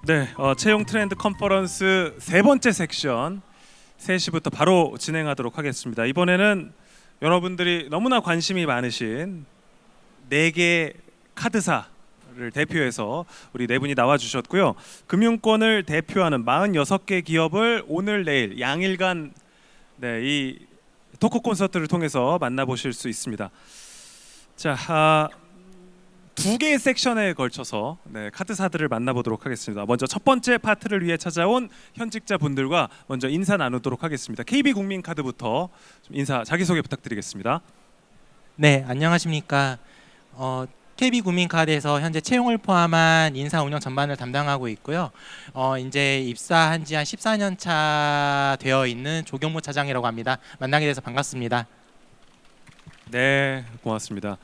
네, 채용 트렌드 컨퍼런스 세 번째 섹션 3시부터 바로 진행하도록 하겠습니다. 이번에는 여러분들이 너무나 관심이 많으신 4개 카드사를 대표해서 우리 네 분이 나와 주셨고요. 금융권을 대표하는 46개 기업을 오늘 내일 양일간 이 토크 콘서트를 통해서 만나보실 수 있습니다. 자, 2개의 섹션에 걸쳐서 카드사들을 만나보도록 하겠습니다. 먼저 첫 번째 파트를 위해 찾아온 현직자 분들과 먼저 인사 나누도록 하겠습니다. KB국민카드부터 좀 인사 자기소개 부탁드리겠습니다. 네, 안녕하십니까. KB국민카드에서 현재 채용을 포함한 인사 운영 전반을 담당하고 있고요. 이제 입사한 지 한 14년 차 되어 있는 조경모 차장이라고 합니다. 만나게 돼서 반갑습니다. 네, 고맙습니다.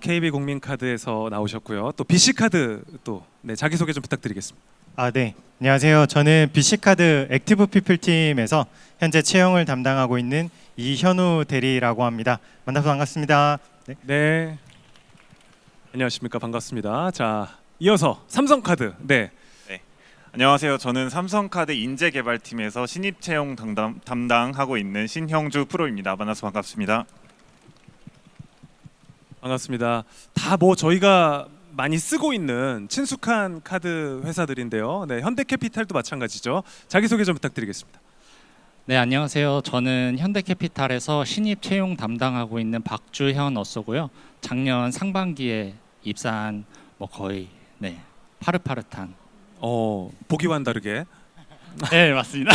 KB국민카드에서 나오셨고요. 또 BC카드 또 자기소개 좀 부탁드리겠습니다. 네. 안녕하세요. 저는 BC카드 액티브 피플 팀에서 현재 채용을 담당하고 있는 이현우 대리라고 합니다. 만나서 반갑습니다. 네. 안녕하십니까. 반갑습니다. 자, 이어서 삼성카드. 안녕하세요. 저는 삼성카드 인재개발팀에서 신입 채용 담당하고 있는 신형주 프로입니다. 만나서 반갑습니다. 반갑습니다. 다 저희가 많이 쓰고 있는 친숙한 카드 회사들인데요. 현대캐피탈도 마찬가지죠. 자기소개 좀 부탁드리겠습니다. 네, 안녕하세요. 저는 현대캐피탈에서 신입 채용 담당하고 있는 박주현 어쏘고요. 작년 상반기에 입사한 거의 파릇파릇한. 보기와는 다르게. 네, 맞습니다.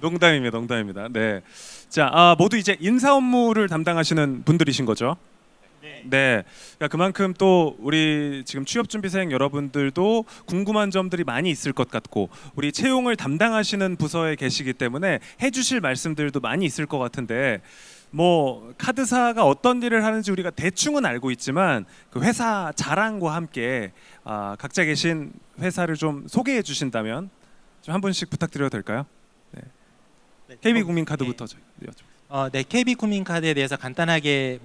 농담입니다. 네. 자, 모두 이제 인사 업무를 담당하시는 분들이신 거죠? 네. 그러니까 그만큼 또 우리 지금 취업 준비생 여러분들도 궁금한 점들이 많이 있을 것 같고 우리 채용을 담당하시는 부서에 계시기 때문에 해주실 말씀들도 많이 있을 것 같은데 카드사가 어떤 일을 하는지 우리가 대충은 알고 있지만 그 회사 자랑과 함께 각자 계신 회사를 좀 소개해 주신다면 좀 한 분씩 부탁드려도 될까요? KB국민카드부터 저희. KB국민카드에 대해서 간단하게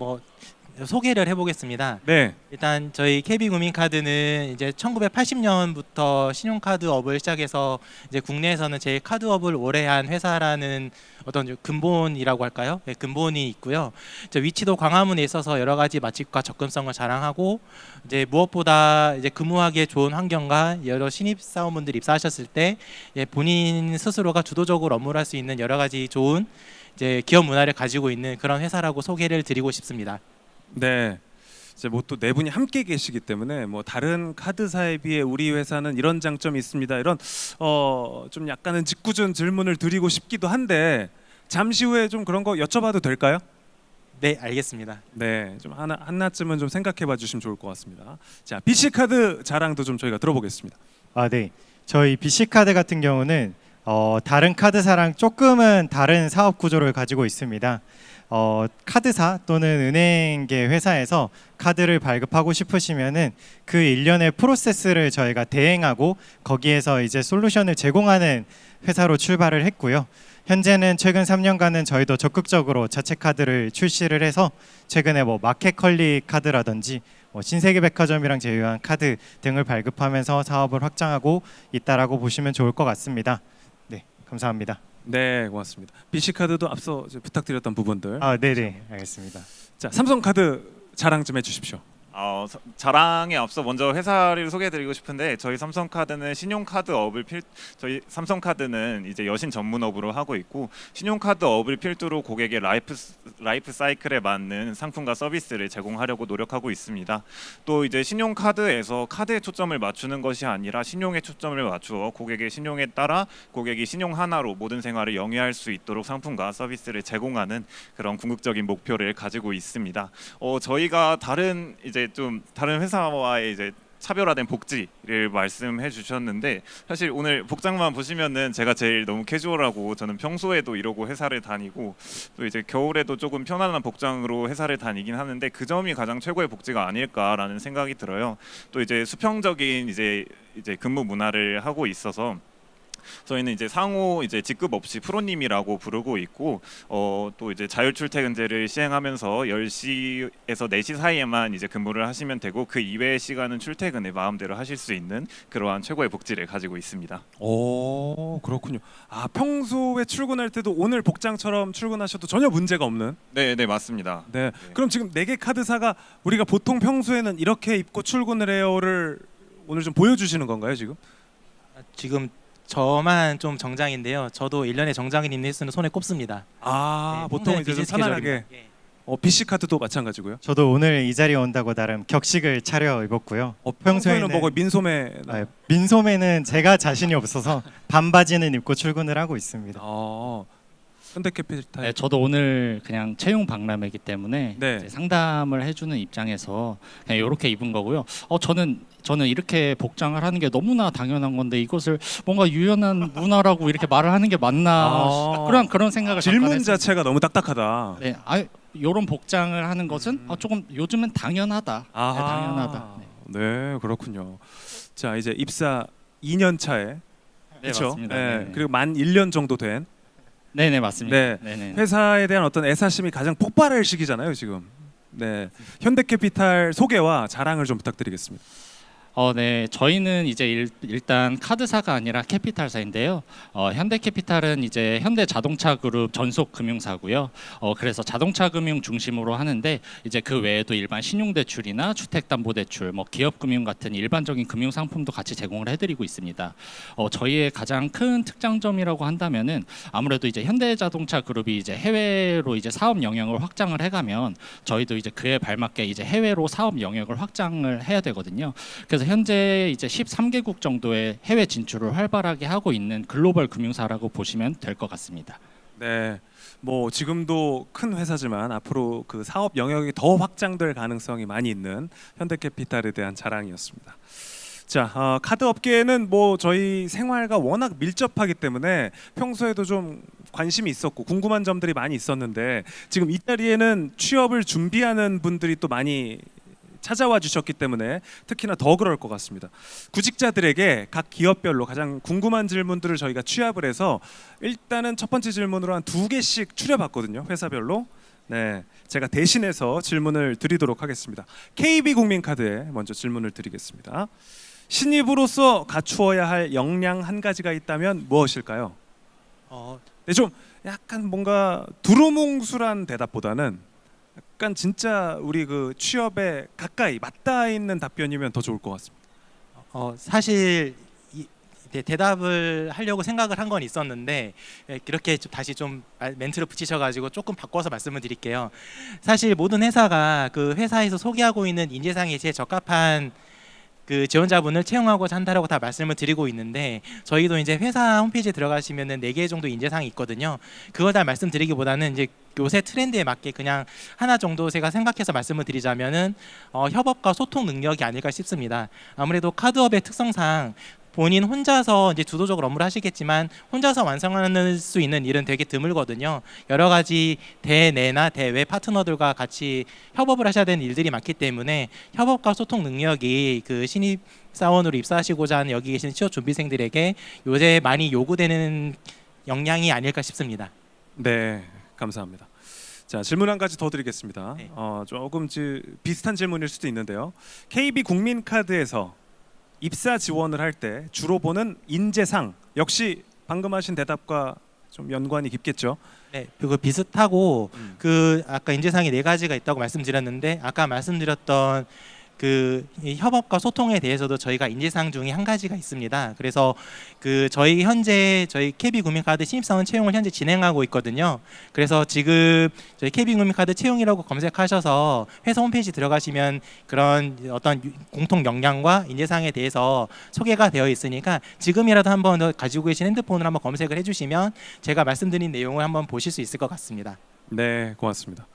소개를 해보겠습니다. 네. 일단 저희 KB국민카드는 이제 1980년부터 신용카드업을 시작해서 이제 국내에서는 제일 카드업을 오래 한 회사라는 어떤 근본이라고 할까요? 네, 근본이 있고요. 위치도 광화문에 있어서 여러 가지 맛집과 접근성을 자랑하고 이제 무엇보다 이제 근무하기에 좋은 환경과 여러 신입 사원분들이 입사하셨을 때 본인 스스로가 주도적으로 업무를 할 수 있는 여러 가지 좋은 이제 기업 문화를 가지고 있는 그런 회사라고 소개를 드리고 싶습니다. 네. 이제 또 네 분이 함께 계시기 때문에 다른 카드사에 비해 우리 회사는 이런 장점이 있습니다. 이런 좀 약간은 짓궂은 질문을 드리고 싶기도 한데 잠시 후에 좀 그런 거 여쭤봐도 될까요? 네, 알겠습니다. 네, 좀 하나쯤은 좀 생각해봐 주시면 좋을 것 같습니다. 자, BC카드 자랑도 좀 저희가 들어보겠습니다. 네. 저희 BC카드 같은 경우는 다른 카드사랑 조금은 다른 사업 구조를 가지고 있습니다. 카드사 또는 은행계 회사에서 카드를 발급하고 싶으시면은 그 일련의 프로세스를 저희가 대행하고 거기에서 이제 솔루션을 제공하는 회사로 출발을 했고요. 현재는 최근 3년간은 저희도 적극적으로 자체 카드를 출시를 해서 최근에 마켓컬리 카드라든지 신세계백화점이랑 제휴한 카드 등을 발급하면서 사업을 확장하고 있다라고 보시면 좋을 것 같습니다. 네, 감사합니다. 네, 고맙습니다. BC카드도 앞서 부탁드렸던 부분들. 네네, 알겠습니다. 자, 삼성카드 자랑 좀 해주십시오. 자랑에 앞서 먼저 회사를 소개해드리고 싶은데 저희 삼성카드는 저희 삼성카드는 이제 여신 전문업으로 하고 있고 신용카드업을 필두로 고객의 라이프 사이클에 맞는 상품과 서비스를 제공하려고 노력하고 있습니다. 또 이제 신용카드에서 카드에 초점을 맞추는 것이 아니라 신용에 초점을 맞추어 고객의 신용에 따라 고객이 신용 하나로 모든 생활을 영위할 수 있도록 상품과 서비스를 제공하는 그런 궁극적인 목표를 가지고 있습니다. 저희가 다른 회사와의 이제 차별화된 복지를 말씀해 주셨는데 사실 오늘 복장만 보시면은 제가 제일 너무 캐주얼하고 저는 평소에도 이러고 회사를 다니고 또 이제 겨울에도 조금 편안한 복장으로 회사를 다니긴 하는데 그 점이 가장 최고의 복지가 아닐까라는 생각이 들어요. 또 이제 수평적인 이제 근무 문화를 하고 있어서 저희는 이제 상호 이제 직급 없이 프로님이라고 부르고 있고 또 이제 자율 출퇴근제를 시행하면서 10시에서 4시 사이에만 이제 근무를 하시면 되고 그 이외의 시간은 출퇴근을 마음대로 하실 수 있는 그러한 최고의 복지를 가지고 있습니다. 오, 그렇군요. 아, 평소에 출근할 때도 오늘 복장처럼 출근하셔도 전혀 문제가 없는. 네, 네 맞습니다. 네. 그럼 지금 4개 카드사가 우리가 보통 평소에는 이렇게 입고 출근을 해요를 오늘 좀 보여주시는 건가요, 지금? 지금 저만 좀 정장인데요. 저도 1년에 정장을 입는 횟수는 손에 꼽습니다. 아, 네, 보통 평소에 이제 좀 비즈니스 편안하게. 캐주얼입니다. 예. BC 카드도 마찬가지고요. 저도 오늘 이 자리에 온다고 나름 격식을 차려 입었고요. 평소에는 평소에는- 뭐 민소매. 민소매는 제가 자신이 없어서 반바지는 입고 출근을 하고 있습니다. 현대캐피탈. 네, 저도 오늘 그냥 채용 박람회이기 때문에 네. 이제 상담을 해주는 입장에서 그냥 이렇게 입은 거고요. 저는 이렇게 복장을 하는 게 너무나 당연한 건데 이것을 뭔가 유연한 문화라고 이렇게 말을 하는 게 맞나 아. 그런 생각을 질문 잠깐 했습니다. 자체가 너무 딱딱하다. 네, 이런 복장을 하는 것은 조금 요즘은 당연하다. 네, 아하. 당연하다. 네. 네, 그렇군요. 자, 이제 입사 2년 차에 네, 그렇죠. 맞습니다. 네, 네. 그리고 만 1년 정도 된 네네 맞습니다. 네. 네네. 회사에 대한 어떤 애사심이 가장 폭발할 시기잖아요, 지금. 네, 현대캐피탈 소개와 자랑을 좀 부탁드리겠습니다. 네, 저희는 이제 일단 카드사가 아니라 캐피탈사인데요. 현대캐피탈은 이제 현대자동차그룹 전속 금융사고요. 그래서 자동차 금융 중심으로 하는데 이제 그 외에도 일반 신용대출이나 주택담보대출, 뭐 기업금융 같은 일반적인 금융 상품도 같이 제공을 해드리고 있습니다. 저희의 가장 큰 특장점이라고 한다면은 아무래도 이제 현대자동차그룹이 이제 해외로 이제 사업 영역을 확장을 해가면 저희도 이제 그에 발맞게 이제 해외로 사업 영역을 확장을 해야 되거든요. 그래서 현재 이제 13개국 정도의 해외 진출을 활발하게 하고 있는 글로벌 금융사라고 보시면 될 것 같습니다. 네, 뭐 지금도 큰 회사지만 앞으로 그 사업 영역이 더 확장될 가능성이 많이 있는 현대캐피탈에 대한 자랑이었습니다. 자, 카드 업계는 뭐 저희 생활과 워낙 밀접하기 때문에 평소에도 좀 관심이 있었고 궁금한 점들이 많이 있었는데 지금 이 자리에는 취업을 준비하는 분들이 또 많이 찾아와 주셨기 때문에 특히나 더 그럴 것 같습니다. 구직자들에게 각 기업별로 가장 궁금한 질문들을 저희가 취합을 해서 일단은 첫 번째 질문으로 한 2개씩 추려봤거든요, 회사별로. 네, 제가 대신해서 질문을 드리도록 하겠습니다. KB국민카드에 먼저 질문을 드리겠습니다. 신입으로서 갖추어야 할 역량 한 가지가 있다면 무엇일까요? 네, 좀 약간 뭔가 두루뭉술한 대답보다는 약간 진짜 우리 그 취업에 가까이 맞닿아 있는 답변이면 더 좋을 것 같습니다. 사실 대답을 하려고 생각을 한 건 있었는데 이렇게 다시 좀 멘트를 붙이셔가지고 조금 바꿔서 말씀을 드릴게요. 사실 모든 회사가 그 회사에서 소개하고 있는 인재상에 제일 적합한 그 지원자분을 채용하고자 한다라고 다 말씀을 드리고 있는데 저희도 이제 회사 홈페이지에 들어가시면은 4개 정도 인재상이 있거든요. 그걸 다 말씀드리기보다는 이제 요새 트렌드에 맞게 그냥 하나 정도 제가 생각해서 말씀을 드리자면은 협업과 소통 능력이 아닐까 싶습니다. 아무래도 카드업의 특성상 본인 혼자서 이제 주도적으로 업무를 하시겠지만 혼자서 완성할 수 있는 일은 되게 드물거든요. 여러 가지 대내나 대외 파트너들과 같이 협업을 하셔야 되는 일들이 많기 때문에 협업과 소통 능력이 그 신입 사원으로 입사하시고자 하는 여기 계신 취업 준비생들에게 요새 많이 요구되는 역량이 아닐까 싶습니다. 네, 감사합니다. 자, 질문 한 가지 더 드리겠습니다. 네. 조금 비슷한 질문일 수도 있는데요. KB 국민카드에서 입사 지원을 할 때 주로 보는 인재상 역시 방금 하신 대답과 좀 연관이 깊겠죠. 네, 그 비슷하고 그 아까 인재상이 4가지가 있다고 말씀드렸는데 아까 말씀드렸던 그 이 협업과 소통에 대해서도 저희가 인재상 중에 한 가지가 있습니다. 그래서 그 저희 KB 국민카드 신입사원 채용을 현재 진행하고 있거든요. 그래서 지금 저희 KB 국민카드 채용이라고 검색하셔서 회사 홈페이지 들어가시면 그런 어떤 공통 역량과 인재상에 대해서 소개가 되어 있으니까 지금이라도 한번 가지고 계신 핸드폰으로 한번 검색을 해주시면 제가 말씀드린 내용을 한번 보실 수 있을 것 같습니다. 네, 고맙습니다.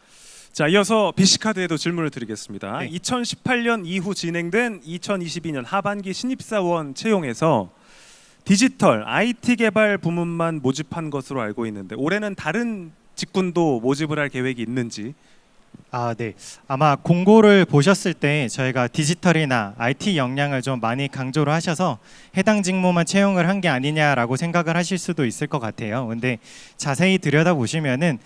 자, 이어서 BC카드에도 질문을 드리겠습니다. 네. 2018년 이후 진행된 2022년 하반기 신입사원 채용에서 디지털 IT 개발 부문만 모집한 것으로 알고 있는데 올해는 다른 직군도 모집을 할 계획이 있는지 네. 아마 공고를 보셨을 때 저희가 디지털이나 IT 역량을 좀 많이 강조를 하셔서 해당 직무만 채용을 한 게 아니냐라고 생각을 하실 수도 있을 것 같아요. 근데 자세히 들여다보시면은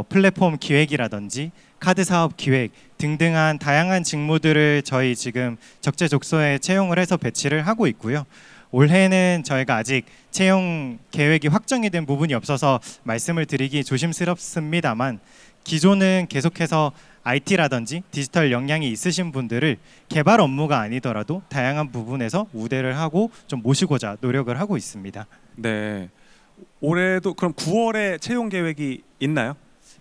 플랫폼 기획이라든지 카드 사업 기획 등등한 다양한 직무들을 저희 지금 적재적소에 채용을 해서 배치를 하고 있고요. 올해는 저희가 아직 채용 계획이 확정이 된 부분이 없어서 말씀을 드리기 조심스럽습니다만 기존은 계속해서 IT라든지 디지털 역량이 있으신 분들을 개발 업무가 아니더라도 다양한 부분에서 우대를 하고 좀 모시고자 노력을 하고 있습니다. 네. 올해도 그럼 9월에 채용 계획이 있나요?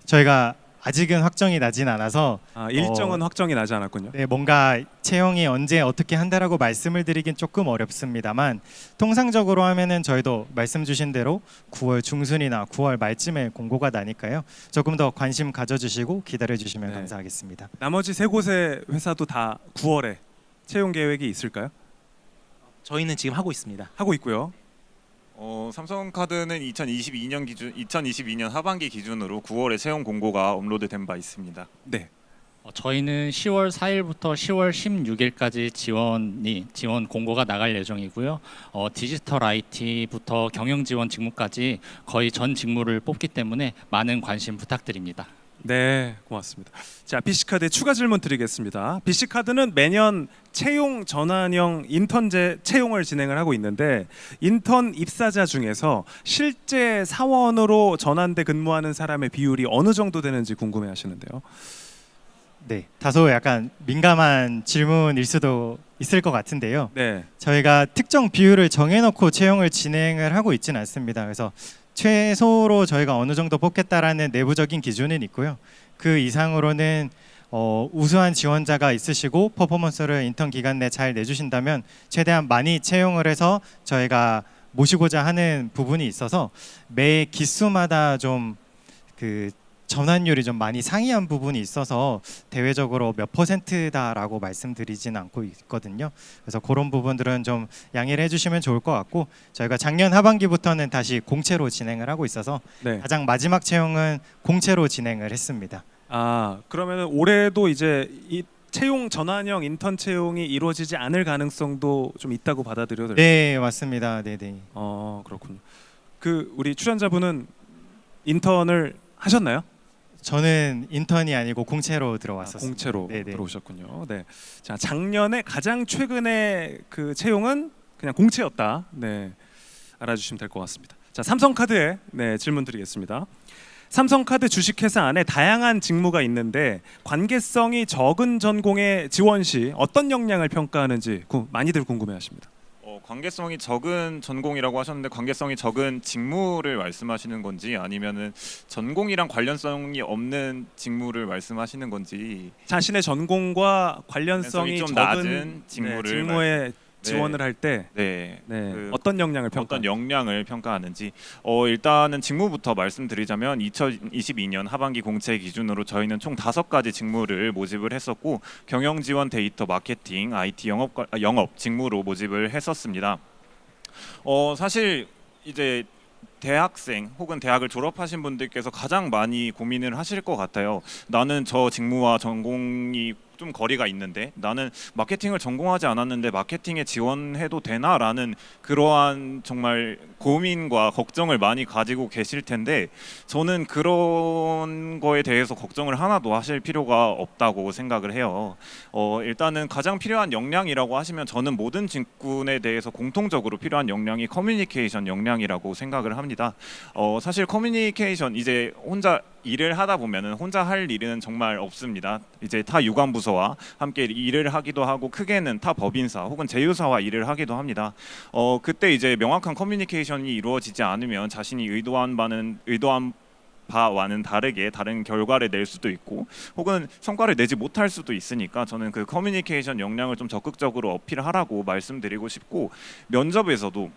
저희가 아직은 확정이 나진 않아서 일정은 확정이 나지 않았군요. 네, 뭔가 채용이 언제 어떻게 한다라고 말씀을 드리긴 조금 어렵습니다만 통상적으로 하면은 저희도 말씀 주신 대로 9월 중순이나 9월 말쯤에 공고가 나니까요. 조금 더 관심 가져주시고 기다려주시면 네. 감사하겠습니다. 나머지 세 곳의 회사도 다 9월에 채용 계획이 있을까요? 저희는 지금 하고 있습니다. 하고 있고요. 삼성카드는 2022년 하반기 기준으로 9월에 채용 공고가 업로드된 바 있습니다. 네. 저희는 10월 4일부터 10월 16일까지 지원 공고가 나갈 예정이고요. 디지털 IT부터 경영 지원 직무까지 거의 전 직무를 뽑기 때문에 많은 관심 부탁드립니다. 네, 고맙습니다. 자, BC카드의 추가 질문 드리겠습니다. BC카드는 매년 채용 전환형 인턴제 채용을 진행을 하고 있는데 인턴 입사자 중에서 실제 사원으로 전환돼 근무하는 사람의 비율이 어느 정도 되는지 궁금해하시는데요. 네, 다소 약간 민감한 질문일 수도 있을 것 같은데요. 네, 저희가 특정 비율을 정해놓고 채용을 진행을 하고 있지는 않습니다. 그래서 최소로 저희가 어느 정도 뽑겠다라는 내부적인 기준은 있고요. 그 이상으로는 우수한 지원자가 있으시고 퍼포먼스를 인턴 기간 내 잘 내주신다면 최대한 많이 채용을 해서 저희가 모시고자 하는 부분이 있어서 매 기수마다 좀 그 전환율이 좀 많이 상이한 부분이 있어서 대외적으로 몇 %다라고 말씀드리진 않고 있거든요. 그래서 그런 부분들은 좀 양해를 해주시면 좋을 것 같고 저희가 작년 하반기부터는 다시 공채로 진행을 하고 있어서 네. 가장 마지막 채용은 공채로 진행을 했습니다. 그러면 올해도 이제 이 채용 전환형 인턴 채용이 이루어지지 않을 가능성도 좀 있다고 받아들여도 될까요? 네, 맞습니다. 네네. 그렇군요. 그 우리 출연자분은 인턴을 하셨나요? 저는 인턴이 아니고 공채로 들어왔었습니다. 공채로 네네. 들어오셨군요. 네. 자, 작년에 가장 최근에 그 채용은 그냥 공채였다. 네. 알아주시면 될 것 같습니다. 자, 삼성카드에 질문 드리겠습니다. 삼성카드 주식회사 안에 다양한 직무가 있는데 관계성이 적은 전공의 지원 시 어떤 역량을 평가하는지 많이들 궁금해하십니다. 관계성이 적은 전공이라고 하셨는데 관계성이 적은 직무를 말씀하시는 건지 아니면은 전공이랑 관련성이 없는 직무를 말씀하시는 건지 자신의 전공과 관련성이 좀 적은 낮은 직무에 지원을 할 때 어떤 역량을 어떤 역량을 평가하는지 일단은 직무부터 말씀드리자면 2022년 하반기 공채 기준으로 저희는 총 5가지 직무를 모집을 했었고 경영 지원, 데이터, 마케팅, IT 영업 직무로 모집을 했었습니다. 사실 이제 대학생 혹은 대학을 졸업하신 분들께서 가장 많이 고민을 하실 것 같아요. 나는 저 직무와 전공이 좀 거리가 있는데 나는 마케팅을 전공하지 않았는데 마케팅에 지원해도 되나라는 그러한 정말 고민과 걱정을 많이 가지고 계실 텐데 저는 그런 거에 대해서 걱정을 하나도 하실 필요가 없다고 생각을 해요. 일단은 가장 필요한 역량이라고 하시면 저는 모든 직군에 대해서 공통적으로 필요한 역량이 커뮤니케이션 역량이라고 생각을 합니다. 사실 커뮤니케이션 이제 혼자 일을 하다 보면은 혼자 할 일은 정말 없습니다. 이제 타 유관부서와 함께 일을 하기도 하고 크게는 타 법인사 혹은 제휴사와 일을 하기도 합니다. 그때 이제 명확한 커뮤니케이션이 이루어지지 않으면 자신이 의도한 바와는 다르게 다른 결과를 낼 수도 있고 혹은 성과를 내지 못할 수도 있으니까 저는 그 커뮤니케이션 역량을 좀 적극적으로 어필하라고 말씀드리고 싶고 면접에서도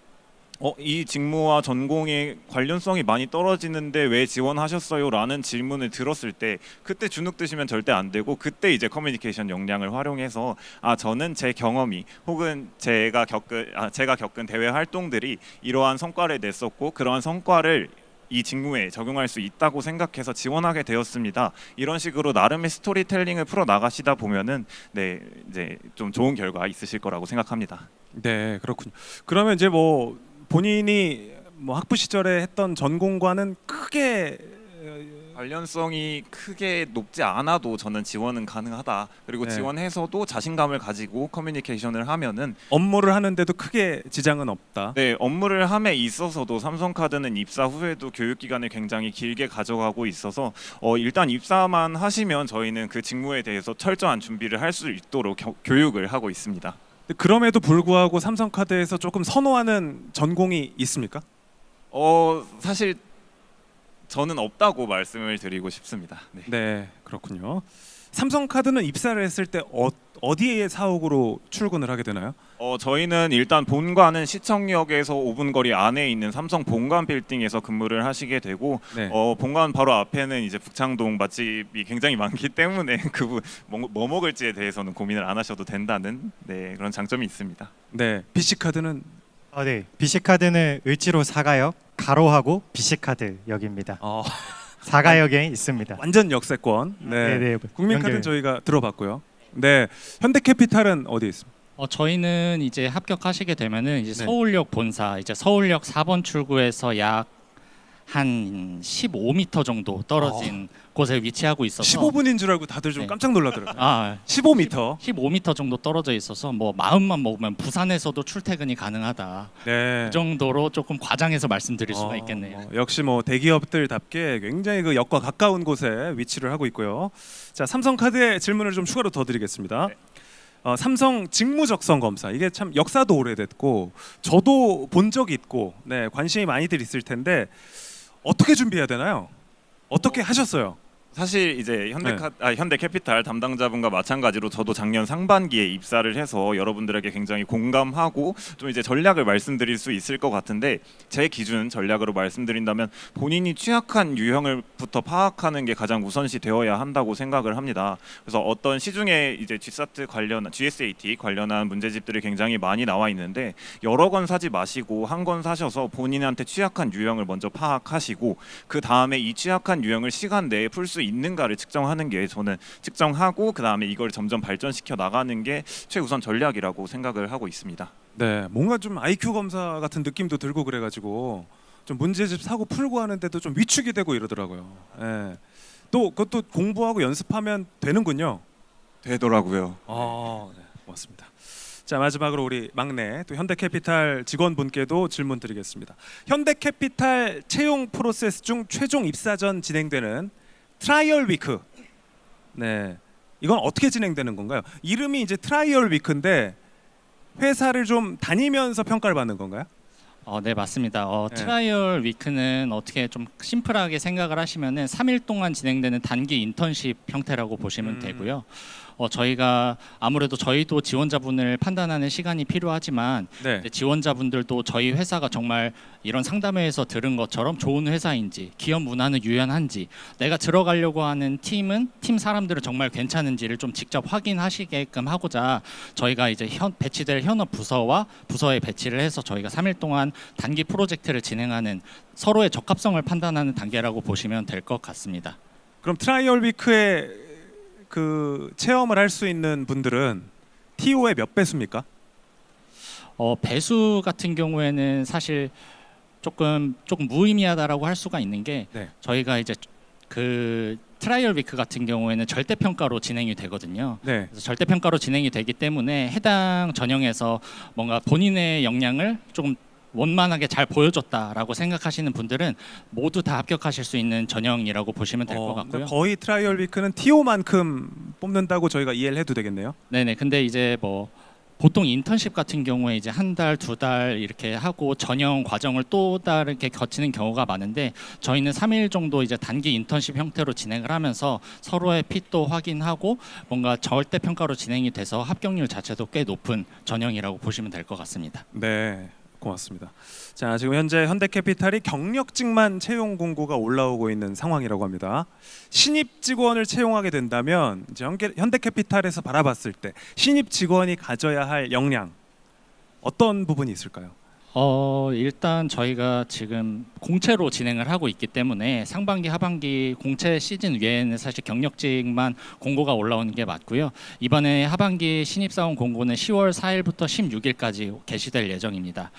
이 직무와 전공의 관련성이 많이 떨어지는데 왜 지원하셨어요? 라는 질문을 들었을 때 그때 주눅 드시면 절대 안 되고 그때 이제 커뮤니케이션 역량을 활용해서 저는 제 경험이 혹은 제가 겪은 대외 활동들이 이러한 성과를 냈었고 그러한 성과를 이 직무에 적용할 수 있다고 생각해서 지원하게 되었습니다. 이런 식으로 나름의 스토리텔링을 풀어 나가시다 보면은 네, 이제 좀 좋은 결과 있으실 거라고 생각합니다. 네, 그렇군요. 그러면 이제 뭐 본인이 뭐 학부 시절에 했던 전공과는 크게 관련성이 크게 높지 않아도 저는 지원은 가능하다. 그리고 네. 지원해서도 자신감을 가지고 커뮤니케이션을 하면은 업무를 하는데도 크게 지장은 없다. 네, 업무를 함에 있어서도 삼성카드는 입사 후에도 교육 기간을 굉장히 길게 가져가고 있어서 일단 입사만 하시면 저희는 그 직무에 대해서 철저한 준비를 할 수 있도록 교육을 하고 있습니다. 그럼에도 불구하고 삼성카드에서 조금 선호하는 전공이 있습니까? 사실 저는 없다고 말씀을 드리고 싶습니다. 네. 네, 그렇군요. 삼성카드는 입사를 했을 때 어디에 사옥으로 출근을 하게 되나요? 저희는 일단 본관은 시청역에서 5분 거리 안에 있는 삼성 본관 빌딩에서 근무를 하시게 되고 네. 본관 바로 앞에는 이제 북창동 맛집이 굉장히 많기 때문에 뭐 먹을지에 대해서는 고민을 안 하셔도 된다는 네, 그런 장점이 있습니다. 네, BC카드는 네. BC카드는 을지로 사가역 가로하고 BC카드역입니다. 사가역에 있습니다. 완전 역세권. 네. 네네. 국민카드는 연결. 저희가 들어봤고요. 네, 현대캐피탈은 어디에 있습니까? 저희는 이제 합격하시게 되면은 이제 네. 서울역 본사, 이제 서울역 4번 출구에서 약 한 15m 정도 떨어진 곳에 위치하고 있어서 15분인 줄 알고 다들 좀 네. 깜짝 놀라더라고요. 15m. 15m 정도 떨어져 있어서 뭐 마음만 먹으면 부산에서도 출퇴근이 가능하다. 네. 그 정도로 조금 과장해서 말씀드릴 수가 있겠네요. 역시 뭐 대기업들답게 굉장히 그 역과 가까운 곳에 위치를 하고 있고요. 자, 삼성카드의 질문을 좀 추가로 더 드리겠습니다. 삼성 직무적성 검사, 이게 참 역사도 오래됐고 저도 본 적이 있고 네, 관심이 많이들 있을 텐데 어떻게 준비해야 되나요? 어떻게 하셨어요? 사실 이제 현대캐피탈 담당자분과 마찬가지로 저도 작년 상반기에 입사를 해서 여러분들에게 굉장히 공감하고 좀 이제 전략을 말씀드릴 수 있을 것 같은데 제 기준 전략으로 말씀드린다면 본인이 취약한 유형을부터 파악하는 게 가장 우선시 되어야 한다고 생각을 합니다. 그래서 어떤 시중에 이제 GSAT 관련 GSAT 관련한 문제집들이 굉장히 많이 나와 있는데 여러 권 사지 마시고 한 권 사셔서 본인한테 취약한 유형을 먼저 파악하시고 그 다음에 이 취약한 유형을 시간 내에 풀 수 있는가를 측정하는 게 저는 측정하고 그 다음에 이걸 점점 발전시켜 나가는 게 최우선 전략이라고 생각을 하고 있습니다. 네, 뭔가 좀 IQ 검사 같은 느낌도 들고 그래가지고 좀 문제집 사고 풀고 하는데도 좀 위축이 되고 이러더라고요. 네. 또 그것도 공부하고 연습하면 되는군요. 되더라고요. 네, 고맙습니다. 자, 마지막으로 우리 막내 또 현대캐피탈 직원분께도 질문 드리겠습니다. 현대캐피탈 채용 프로세스 중 최종 입사 전 진행되는 트라이얼 위크. 네, 이건 어떻게 진행되는 건가요? 이름이 이제 트라이얼 위크인데 회사를 좀 다니면서 평가를 받는 건가요? 네, 맞습니다. 네. 트라이얼 위크는 어떻게 좀 심플하게 생각을 하시면은 3일 동안 진행되는 단기 인턴십 형태라고 보시면 되고요. 저희가 아무래도 저희도 지원자분을 판단하는 시간이 필요하지만 네. 지원자분들도 저희 회사가 정말 이런 상담회에서 들은 것처럼 좋은 회사인지, 기업 문화는 유연한지, 내가 들어가려고 하는 팀은 팀 사람들은 정말 괜찮은지를 좀 직접 확인하시게끔 하고자 저희가 이제 배치될 현업 부서와 부서에 배치를 해서 저희가 3일 동안 단기 프로젝트를 진행하는 서로의 적합성을 판단하는 단계라고 보시면 될 것 같습니다. 그럼 트라이얼 위크에 그 체험을 할 수 있는 분들은 TO의 몇 배수입니까? 배수 같은 경우에는 사실 조금 무의미하다라고 할 수가 있는 게 네. 저희가 이제 그 트라이얼 위크 같은 경우에는 절대 평가로 진행이 되거든요. 네. 그래서 절대 평가로 진행이 되기 때문에 해당 전형에서 뭔가 본인의 역량을 조금 원만하게 잘 보여줬다라고 생각하시는 분들은 모두 다 합격하실 수 있는 전형이라고 보시면 될 것 같고요. 거의 트라이얼 위크는 TO만큼 뽑는다고 저희가 이해를 해도 되겠네요. 네네. 근데 이제 뭐 보통 인턴십 같은 경우에 이제 한 달, 두 달 이렇게 하고 전형 과정을 또 다르게 거치는 경우가 많은데 저희는 3일 정도 이제 단기 인턴십 형태로 진행을 하면서 서로의 핏도 확인하고 뭔가 절대 평가로 진행이 돼서 합격률 자체도 꽤 높은 전형이라고 보시면 될 것 같습니다. 네, 고맙습니다. 자, 지금 현재 현대캐피탈이 경력직만 채용 공고가 올라오고 있는 상황이라고 합니다. 신입 직원을 채용하게 된다면 이제 현대캐피탈에서 바라봤을 때 신입 직원이 가져야 할 역량 어떤 부분이 있을까요? 일단 저희가 지금 공채로 진행을 하고 있기 때문에 상반기, 하반기 공채 시즌 외에는 사실 경력직만 공고가 올라오는 게 맞고요. 이번에 하반기 신입사원 공고는 10월 4일부터 16일까지 게시될 예정입니다.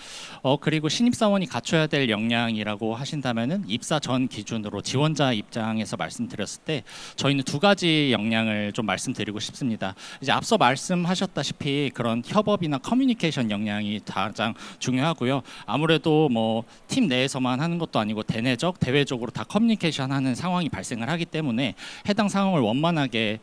그리고 신입사원이 갖춰야 될 역량이라고 하신다면은 입사 전 기준으로 지원자 입장에서 말씀드렸을 때 저희는 두 가지 역량을 좀 말씀드리고 싶습니다. 이제 앞서 말씀하셨다시피 그런 협업이나 커뮤니케이션 역량이 가장 중요하고요. 아무래도 뭐 팀 내에서만 하는 것도 아니고 대내적, 대외적으로 다 커뮤니케이션하는 상황이 발생을 하기 때문에 해당 상황을 원만하게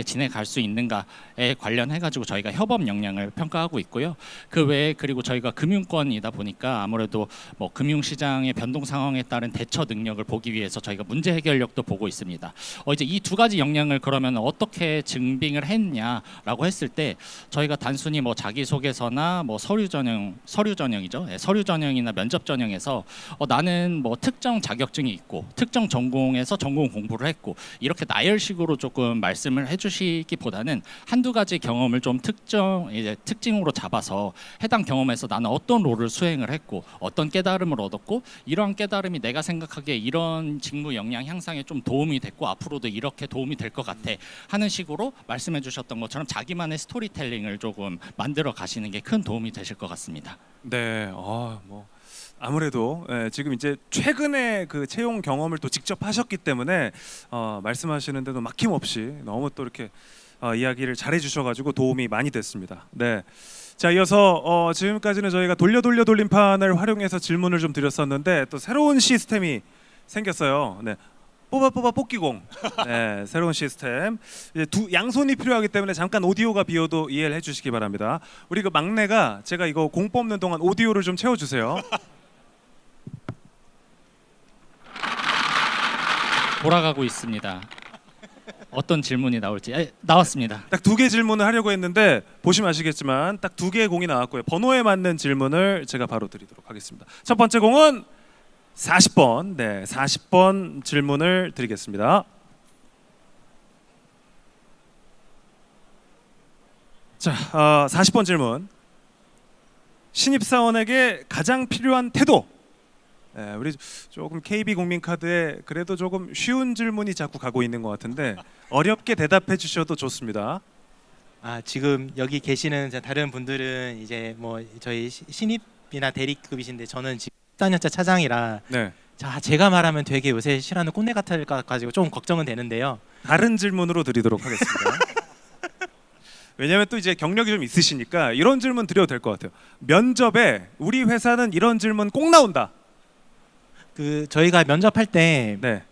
진행할 수 있는가에 관련해 가지고 저희가 협업 역량을 평가하고 있고요. 그 외에 그리고 저희가 금융권이다 보니까 아무래도 뭐 금융시장의 변동 상황에 따른 대처 능력을 보기 위해서 저희가 문제 해결력도 보고 있습니다. 이제 이 두 가지 역량을 그러면 어떻게 증빙을 했냐라고 했을 때 저희가 단순히 뭐 자기소개서나 뭐 서류 전형이죠. 서류 전형이나 면접 전형에서 나는 뭐 특정 자격증이 있고 특정 전공에서 전공 공부를 했고 이렇게 나열식으로 조금 말씀을 해주시기보다는 한두 가지 경험을 좀 특징으로 잡아서 해당 경험에서 나는 어떤 롤을 수행을 했고 어떤 깨달음을 얻었고 이러한 깨달음이 내가 생각하기에 이런 직무 역량 향상에 좀 도움이 됐고 앞으로도 이렇게 도움이 될 것 같아 하는 식으로 말씀해 주셨던 것처럼 자기만의 스토리텔링을 조금 만들어 가시는 게 큰 도움이 되실 것 같습니다. 네, 뭐 아무래도 지금 이제 최근에 그 채용 경험을 또 직접 하셨기 때문에 말씀하시는데도 막힘없이 너무 또 이렇게 이야기를 잘해 주셔가지고 도움이 많이 됐습니다. 네, 자 이어서 지금까지는 저희가 돌림판을 활용해서 질문을 좀 드렸었는데 또 새로운 시스템이 생겼어요. 네. 뽑아 뽑기공. 네, 새로운 시스템. 이제 양손이 필요하기 때문에 잠깐 오디오가 비어도 이해를 해주시기 바랍니다. 우리 그 막내가 제가 이거 공 뽑는 동안 오디오를 좀 채워주세요. 돌아가고 있습니다. 어떤 질문이 나올지 나왔습니다. 딱 두 개 질문을 하려고 했는데 보시면 아시겠지만 딱 두 개의 공이 나왔고요. 번호에 맞는 질문을 제가 바로 드리도록 하겠습니다. 첫 번째 공은 40번. 네, 40번 질문을 드리겠습니다. 자, 40번 질문. 신입사원에게 가장 필요한 태도. 네, 우리 조금 KB 국민카드에 그래도 조금 쉬운 질문이 자꾸 가고 있는 것 같은데 어렵게 대답해 주셔도 좋습니다. 지금 여기 계시는 다른 분들은 이제 뭐 저희 신입이나 대리급이신데 저는 지금 14년차 차장이라 네. 제가 말하면 되게 요새 싫어하는 꼰대 같을 것 가지고 좀 걱정은 되는데요. 다른 질문으로 드리도록 하겠습니다. 왜냐하면 또 이제 경력이 좀 있으시니까 이런 질문 드려도 될 것 같아요. 면접에 우리 회사는 이런 질문 꼭 나온다. 저희가 면접할 때 네.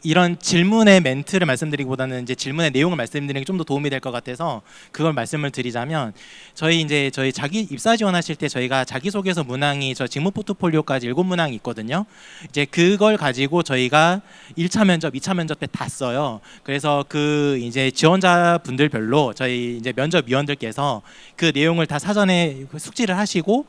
이런 질문의 멘트를 말씀드리기보다는 이제 질문의 내용을 말씀드리는 게 좀 더 도움이 될 것 같아서 그걸 말씀을 드리자면 저희 자기 입사 지원하실 때 저희가 자기소개서 문항이 저 직무 포트폴리오까지 7문항이 있거든요. 이제 그걸 가지고 저희가 1차 면접, 2차 면접 때 다 써요. 그래서 이제 지원자분들별로 저희 이제 면접위원들께서 그 내용을 다 사전에 숙지를 하시고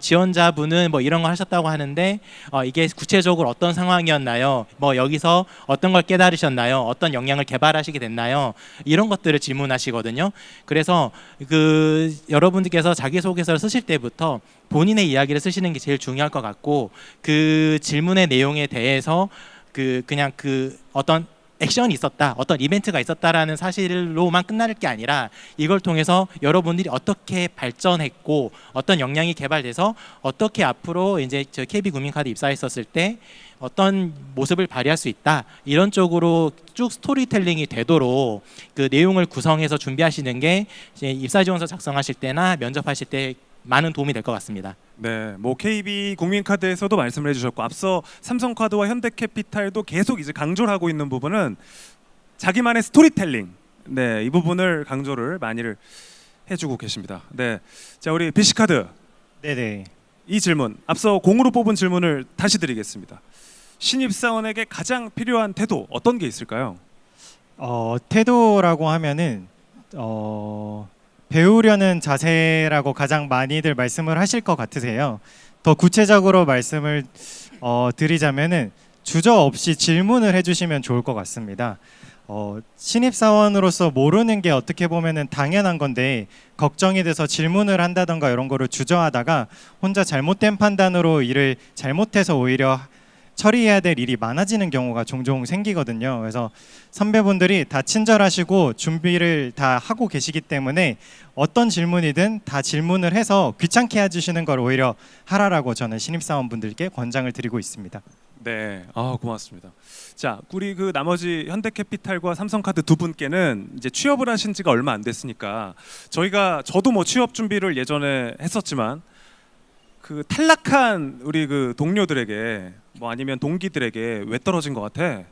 지원자분은 뭐 이런 거 하셨다고 하는데 이게 구체적으로 어떤 상황이었나요? 뭐 여기서 어떤 걸 깨달으셨나요? 어떤 역량을 개발하시게 됐나요? 이런 것들을 질문하시거든요. 그래서 여러분들께서 자기소개서를 쓰실 때부터 본인의 이야기를 쓰시는 게 제일 중요할 것 같고 그 질문의 내용에 대해서 그냥 어떤 액션이 있었다, 어떤 이벤트가 있었다라는 사실로만 끝날 게 아니라 이걸 통해서 여러분들이 어떻게 발전했고 어떤 역량이 개발돼서 어떻게 앞으로 이제 저 KB 국민카드 입사했었을 때 어떤 모습을 발휘할 수 있다 이런 쪽으로 쭉 스토리텔링이 되도록 그 내용을 구성해서 준비하시는 게 이제 입사지원서 작성하실 때나 면접하실 때 많은 도움이 될 것 같습니다. 네, 뭐 KB 국민카드에서도 말씀을 해주셨고 앞서 삼성카드와 현대캐피탈도 계속 이제 강조를 하고 있는 부분은 자기만의 스토리텔링. 네, 이 부분을 강조를 많이를 해주고 계십니다. 네, 자 우리 BC카드. 네네. 이 질문 앞서 공으로 뽑은 질문을 다시 드리겠습니다. 신입사원에게 가장 필요한 태도 어떤 게 있을까요? 태도라고 하면은 배우려는 자세라고 가장 많이들 말씀을 하실 것 같으세요. 더 구체적으로 말씀을 드리자면은 주저 없이 질문을 해주시면 좋을 것 같습니다. 신입사원으로서 모르는 게 어떻게 보면은 당연한 건데 걱정이 돼서 질문을 한다던가 이런 거를 주저하다가 혼자 잘못된 판단으로 일을 잘못해서 오히려 처리해야 될 일이 많아지는 경우가 종종 생기거든요. 그래서 선배분들이 다 친절하시고 준비를 다 하고 계시기 때문에 어떤 질문이든 다 질문을 해서 귀찮게 해주시는 걸 오히려 하라라고 저는 신입사원분들께 권장을 드리고 있습니다. 네, 고맙습니다. 자, 우리 그 나머지 현대캐피탈과 삼성카드 두 분께는 이제 취업을 하신 지가 얼마 안 됐으니까 저도 뭐 취업 준비를 예전에 했었지만 그 탈락한 우리 그 동료들에게 뭐 아니면 동기들에게 왜 떨어진 것 같아?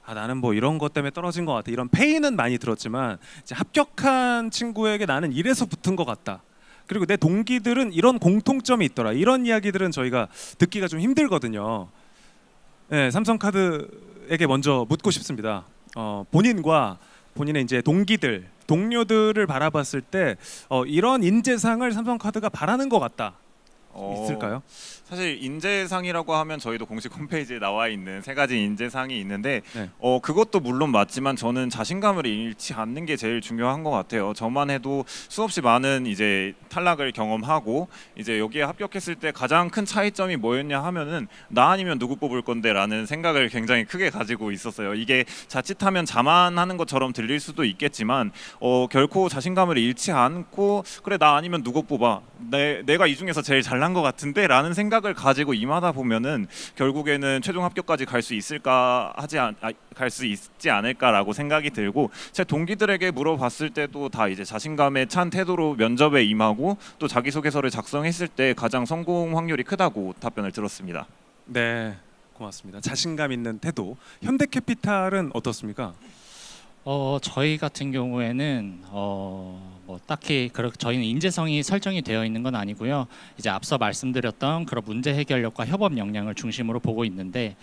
나는 뭐 이런 것 때문에 떨어진 것 같아. 이런 페인은 많이 들었지만 이제 합격한 친구에게 나는 이래서 붙은 것 같다. 그리고 내 동기들은 이런 공통점이 있더라. 이런 이야기들은 저희가 듣기가 좀 힘들거든요. 네, 삼성카드에게 먼저 묻고 싶습니다. 본인과 본인의 이제 동료들을 바라봤을 때 이런 인재상을 삼성카드가 바라는 것 같다. 있을까요? 사실 인재상이라고 하면 저희도 공식 홈페이지에 나와 있는 3가지 인재상이 있는데 네. 그것도 물론 맞지만 저는 자신감을 잃지 않는 게 제일 중요한 것 같아요. 저만 해도 수없이 많은 이제 탈락을 경험하고 이제 여기에 합격했을 때 가장 큰 차이점이 뭐였냐 하면은 나 아니면 누구 뽑을 건데라는 생각을 굉장히 크게 가지고 있었어요. 이게 자칫하면 자만하는 것처럼 들릴 수도 있겠지만 결코 자신감을 잃지 않고 그래 나 아니면 누구 뽑아 내가 이 중에서 제일 잘난 것 같은데 라는 생각을 가지고 임하다 보면은 결국에는 최종 합격까지 갈 수 있지 않을까라고 생각이 들고 제 동기들에게 물어봤을 때도 다 이제 자신감에 찬 태도로 면접에 임하고 또 자기소개서를 작성했을 때 가장 성공 확률이 크다고 답변을 들었습니다. 네, 고맙습니다. 자신감 있는 태도. 현대캐피탈은 어떻습니까? 저희 같은 경우에는 뭐 딱히 저희는 인재성이 설정이 되어 있는 건 아니고요. 이제 앞서 말씀드렸던 그런 문제 해결력과 협업 역량을 중심으로 보고 있는데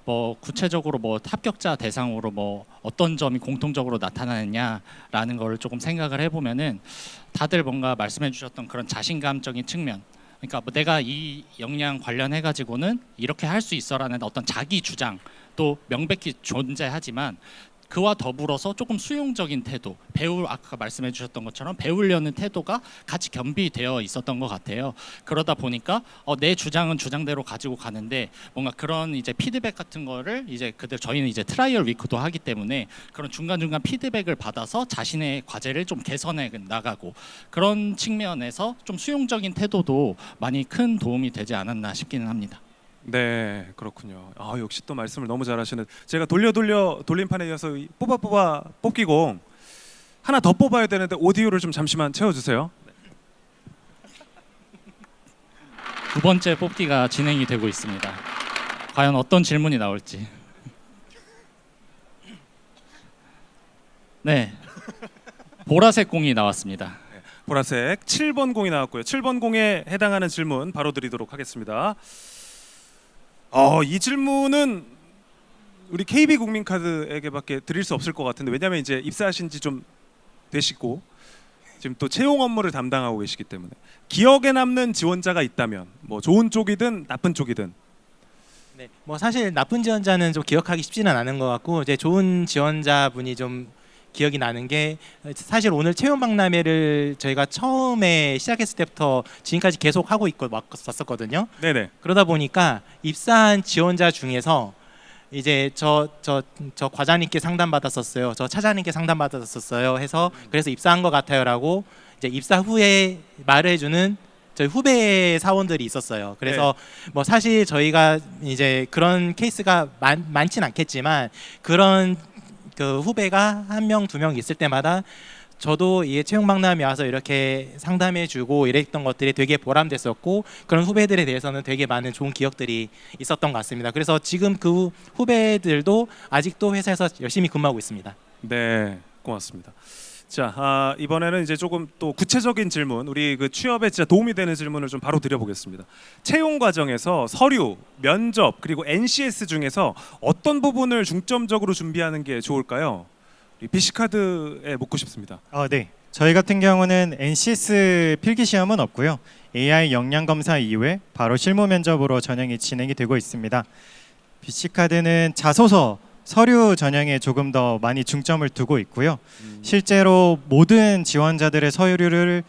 뭐 구체적으로 뭐 합격자 대상으로 뭐 어떤 점이 공통적으로 나타나느냐라는 거를 조금 생각을 해보면은 다들 뭔가 말씀해 주셨던 그런 자신감적인 측면, 그러니까 뭐 내가 이 역량 관련해 가지고는 이렇게 할 수 있어라는 어떤 자기 주장도 명백히 존재하지만 그와 더불어서 조금 수용적인 태도, 아까 말씀해 주셨던 것처럼 배우려는 태도가 같이 겸비되어 있었던 것 같아요. 그러다 보니까 내 주장은 주장대로 가지고 가는데 뭔가 그런 이제 피드백 같은 거를 이제 저희는 이제 트라이얼 위크도 하기 때문에 그런 중간중간 피드백을 받아서 자신의 과제를 좀 개선해 나가고 그런 측면에서 좀 수용적인 태도도 많이 큰 도움이 되지 않았나 싶기는 합니다. 네, 그렇군요. 역시 또 말씀을 너무 잘하시는. 제가 돌림판에 이어서 뽑아 뽑기공 하나 더 뽑아야 되는데 오디오를 좀 잠시만 채워주세요. 두 번째 뽑기가 진행이 되고 있습니다. 과연 어떤 질문이 나올지. 네, 보라색 공이 나왔습니다. 보라색 7번 공이 나왔고요. 7번 공에 해당하는 질문 바로 드리도록 하겠습니다. 이 질문은 우리 KB국민카드에게밖에 드릴 수 없을 것 같은데 왜냐하면 이제 입사하신 지 좀 되시고 지금 또 채용 업무를 담당하고 계시기 때문에 기억에 남는 지원자가 있다면 뭐 좋은 쪽이든 나쁜 쪽이든. 네, 뭐 사실 나쁜 지원자는 좀 기억하기 쉽지는 않은 것 같고 이제 좋은 지원자분이 좀 기억이 나는 게 사실 오늘 채용 박람회를 저희가 처음에 시작했을 때부터 지금까지 계속 하고 있고 왔었거든요. 네네. 그러다 보니까 입사한 지원자 중에서 이제 저 과장님께 상담 받았었어요. 저 차장님께 상담 받았었어요. 해서 그래서 입사한 것 같아요라고 이제 입사 후에 말해주는 저희 후배 사원들이 있었어요. 그래서 뭐 사실 저희가 이제 그런 케이스가 많진 않겠지만 그런 그 후배가 1명, 2명 있을 때마다 저도 이 채용 박람회 와서 이렇게 상담해주고 이랬던 것들이 되게 보람됐었고 그런 후배들에 대해서는 되게 많은 좋은 기억들이 있었던 것 같습니다. 그래서 지금 그 후배들도 아직도 회사에서 열심히 근무하고 있습니다. 네, 고맙습니다. 자, 이번에는 이제 조금 또 구체적인 질문, 우리 그 취업에 진짜 도움이 되는 질문을 좀 바로 드려보겠습니다. 채용 과정에서 서류, 면접 그리고 NCS 중에서 어떤 부분을 중점적으로 준비하는 게 좋을까요? 우리 BC카드에 묻고 싶습니다. 네. 저희 같은 경우는 NCS 필기 시험은 없고요. AI 역량 검사 이후에 바로 실무 면접으로 진행이 되고 있습니다. BC카드는 자소서 서류 전형에 조금 더 많이 중점을 두고 있고요. 실제로 모든 지원자들의 서류를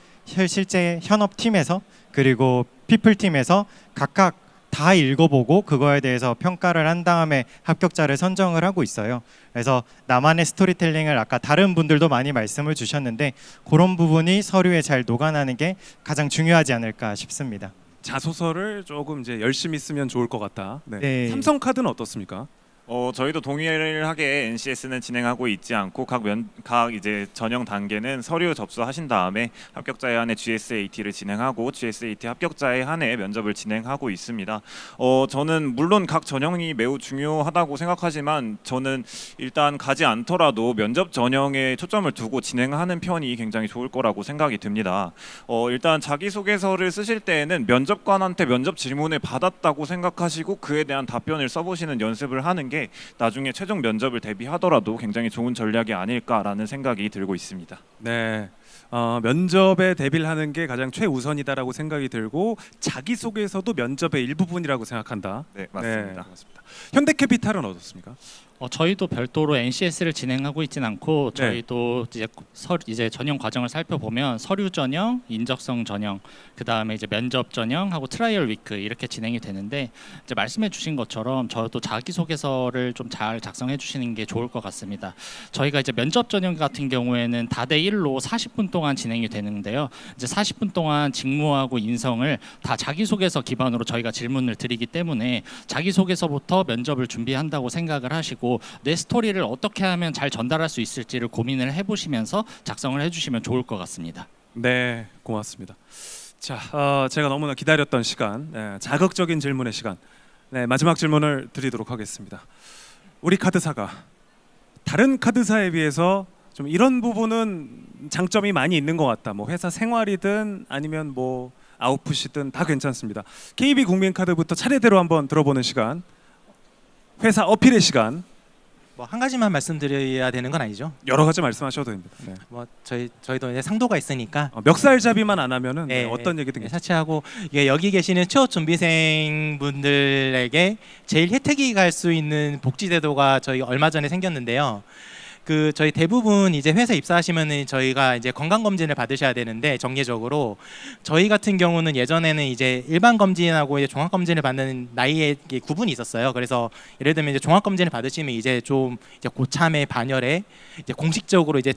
실제 현업팀에서 그리고 피플팀에서 각각 다 읽어보고 그거에 대해서 평가를 한 다음에 합격자를 선정을 하고 있어요. 그래서 나만의 스토리텔링을 아까 다른 분들도 많이 말씀을 주셨는데 그런 부분이 서류에 잘 녹아나는 게 가장 중요하지 않을까 싶습니다. 자소서를 조금 이제 열심히 쓰면 좋을 것 같다. 네. 네. 삼성카드는 어떻습니까? 저희도 동일하게 NCS는 진행하고 있지 않고 각 이제 전형 단계는 서류 접수하신 다음에 합격자에 한해 GSAT를 진행하고 GSAT 합격자에 한해 면접을 진행하고 있습니다. 저는 물론 각 전형이 매우 중요하다고 생각하지만 저는 일단 가지 않더라도 면접 전형에 초점을 두고 진행하는 편이 굉장히 좋을 거라고 생각이 듭니다. 일단 자기소개서를 쓰실 때에는 면접관한테 면접 질문을 받았다고 생각하시고 그에 대한 답변을 써보시는 연습을 하는 게 나중에 최종 면접을 대비하더라도 굉장히 좋은 전략이 아닐까라는 생각이 들고 있습니다. 네. 면접에 대비를 하는 게 가장 최우선이다라고 생각이 들고 자기소개서도 면접의 일부분이라고 생각한다. 네, 맞습니다. 네, 맞습니다. 현대캐피탈은 어떻습니까? 저희도 별도로 NCS를 진행하고 있진 않고 네. 저희도 이제 전형 과정을 살펴보면 서류 전형, 인적성 전형, 그 다음에 이제 면접 전형하고 트라이얼 위크 이렇게 진행이 되는데 이제 말씀해주신 것처럼 저도 자기소개서를 좀 잘 작성해 주시는 게 좋을 것 같습니다. 저희가 이제 면접 전형 같은 경우에는 다대 1로 40분 동안 진행이 되는데요. 이제 40분 동안 직무하고 인성을 다 자기소개서 기반으로 저희가 질문을 드리기 때문에 자기소개서부터 면접을 준비한다고 생각을 하시고 내 스토리를 어떻게 하면 잘 전달할 수 있을지를 고민을 해보시면서 작성을 해주시면 좋을 것 같습니다. 네, 고맙습니다. 자, 제가 너무나 기다렸던 시간, 자극적인 질문의 시간. 네, 마지막 질문을 드리도록 하겠습니다. 우리 카드사가 다른 카드사에 비해서 좀 이런 부분은 장점이 많이 있는 것 같다. 뭐 회사 생활이든 아니면 뭐 아웃풋이든 다 괜찮습니다. KB국민카드부터 차례대로 한번 들어보는 시간. 회사 어필의 시간. 뭐 한 가지만 말씀드려야 되는 건 아니죠. 여러 가지 말씀하셔도 됩니다. 네. 뭐 저희도 이제 상도가 있으니까 멱살잡이만 안 하면은 네, 어떤 얘기든 괜찮습니다. 사치하고 이게 여기 계시는 취업 준비생 분들에게 제일 혜택이 갈 수 있는 복지 제도가 저희 얼마 전에 생겼는데요. 저희 대부분 이제 회사 입사하시면은 저희가 이제 건강 검진을 받으셔야 되는데 정기적으로 저희 같은 경우는 예전에는 이제 일반 검진하고 이제 종합 검진을 받는 나이에 구분이 있었어요. 그래서 예를 들면 이제 종합 검진을 받으시면 이제 좀 이제 고참의 반열에 이제 공식적으로 이제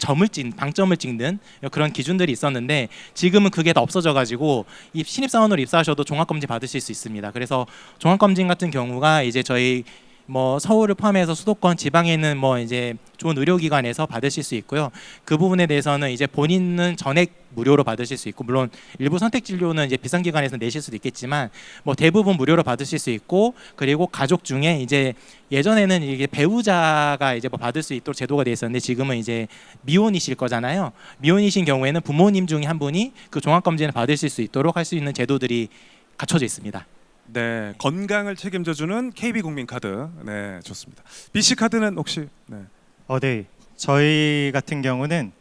방점을 찍는 그런 기준들이 있었는데 지금은 그게 다 없어져가지고 신입사원으로 입사하셔도 종합 검진 받으실 수 있습니다. 그래서 종합 검진 같은 경우가 이제 저희 뭐 서울을 포함해서 수도권 지방에 있는 뭐 이제 좋은 의료기관에서 받으실 수 있고요. 그 부분에 대해서는 이제 본인은 전액 무료로 받으실 수 있고 물론 일부 선택 진료는 이제 비싼 기관에서 내실 수도 있겠지만 뭐 대부분 무료로 받으실 수 있고 그리고 가족 중에 이제 예전에는 이게 배우자가 이제 뭐 받을 수 있도록 제도가 돼 있었는데 지금은 이제 미혼이실 거잖아요. 미혼이신 경우에는 부모님 중에 한 분이 그 종합 검진을 받으실 수 있도록 할 수 있는 제도들이 갖춰져 있습니다. 네, 건강을 책임져주는 KB국민카드. 네, 좋습니다. BC카드는 혹시? 네. 네. 저희 같은 경우는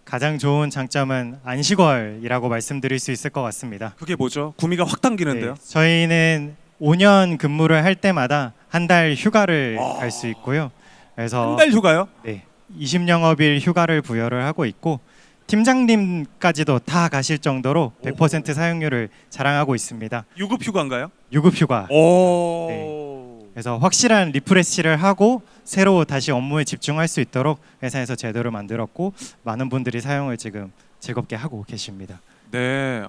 가장 좋은 장점은 안식월이라고 말씀드릴 수 있을 것 같습니다. 그게 뭐죠? 구미가 확 당기는데요. 네, 저희는 5년 근무를 할 때마다 한 달 휴가를 갈 수 있고요. 그래서 한 달 휴가요? 네, 20영업일 휴가를 부여를 하고 있고 팀장님까지도 다 가실 정도로 100% 사용률을 자랑하고 있습니다. 유급 휴가인가요? 유급 휴가. 오. 그래서 확실한 리프레시를 하고 새로 다시 업무에 집중할 수 있도록 회사에서 제도를 만들었고 많은 분들이 사용을 지금 즐겁게 하고 계십니다. 네,